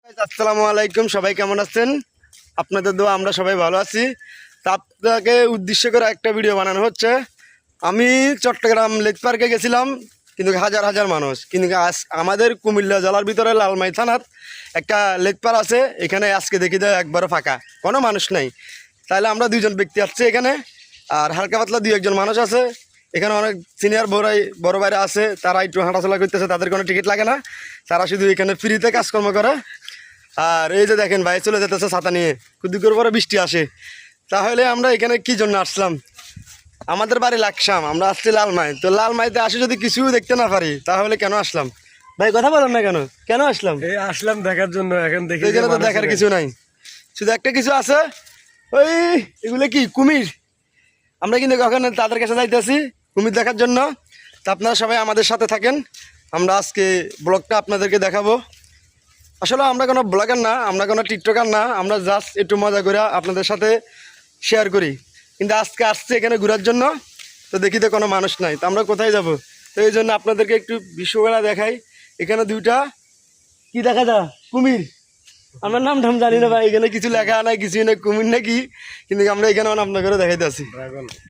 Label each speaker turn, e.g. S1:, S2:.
S1: আসসালামু আলাইকুম, সবাই কেমন আছেন? আপনাদের দোয়া আমরা সবাই ভালো আছি। তা আপনাকে উদ্দেশ্য করে একটা ভিডিও বানানো হচ্ছে। আমি চট্টগ্রাম লেক পার্কে গেছিলাম, কিন্তু হাজার হাজার মানুষ, কিন্তু আজ আমাদের কুমিল্লা জেলার ভিতরে লালমাই থানাত একটা লেক পার্ক আছে, এখানে আজকে দেখি দেয় একবারও ফাঁকা, কোনো মানুষ নাই। তাহলে আমরা দুইজন ব্যক্তি আসছি এখানে, আর হালকা পাতলা দুই একজন মানুষ আছে এখানে। অনেক সিনিয়র বড় ভাইরা আছে, তারা একটু হাঁটাচলা করতেছে, তাদের কোনো টিকিট লাগে না, তারা শুধু এখানে ফ্রিতে কাজকর্ম করে। আর এই যে দেখেন ভাই চলে যেতেছে ছাতা নিয়ে, কুদিকুর পরে বৃষ্টি আসে। তাহলে আমরা এখানে কি জন্য আসলাম? আমাদের বাড়ি লাকসাম, আমরা আসছি লালমাই। তো লালমাইতে আসে যদি কিছু দেখতে না পারি তাহলে কেন আসলাম? ভাই কথা বলেন না, কেন কেন আসলাম?
S2: এই আসলাম দেখার জন্য। এখন দেখি
S1: এখানে তো দেখার কিছু নাই, শুধু একটা কিছু আছে, ওই এগুলো কি কুমির। আমরা কিন্তু ওখানে তাদের কাছে যাইতেছি কুমির দেখার জন্য। তা আপনারা সবাই আমাদের সাথে থাকেন, আমরা আজকে ব্লগটা আপনাদেরকে দেখাবো। আসলে আমরা কোনো ব্লগার না, আমরা কোনো টিকটকার না, আমরা জাস্ট একটু মজা করে আপনাদের সাথে শেয়ার করি। কিন্তু আজকে আসছে এখানে ঘোরার জন্য, তো দেখি তো কোনো মানুষ নাই, তো আমরা কোথায় যাব? তো এই জন্য আপনাদেরকে একটু বিশ্ববেলা দেখাই। এখানে দুইটা কি দেখা যায়, কুমির। আমার নাম ঠাম জানি না ভাই, এখানে কিছু লেখা নাই, কিছুই না, কুমির নাকি, কিন্তু আমরা এখানে আপনাদের দেখাইতে আছি।